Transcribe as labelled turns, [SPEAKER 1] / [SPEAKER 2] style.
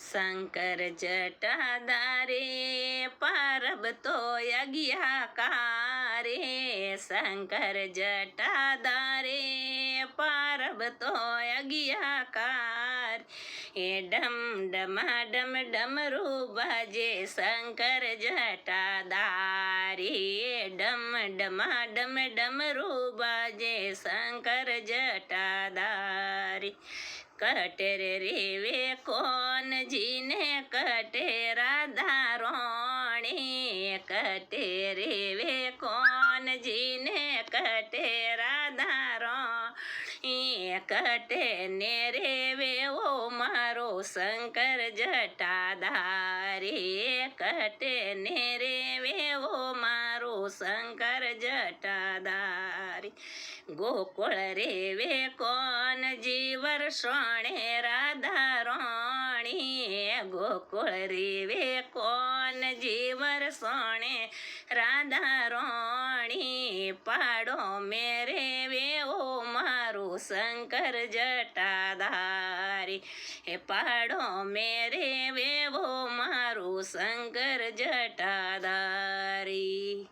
[SPEAKER 1] શંકર જટાધારે પારબ તો યજ્ઞાકારે શંકર જટાધારે પારબ તો યજ્ઞાકાર એ ડમ ડમા ડમ ડમરૂ બાજે શંકર જટાધારી ડમ ડમા ડમ ડમરૂ બાજે શંકર જટાધારી કટેર રેવે કોન જીને કટે રાધા રોણી કટે રેવે કોન જીને કટે રાધા રોણી કટે ને રેવે ઓ મારો શંકર જટાધારી કટે ને રેવે ઓ મારો શંકર જટાધારી ગોકુળ રેવે કોન જીવર સોણે રાધા રોણી ગોકુળ રેવે કોન જીવર સોણે રાધા રોણી પાડો મેરે વેવો મારું શંકર જટાધારી એ પાડો મેરે વેવો મારું શંકર જટાધારી।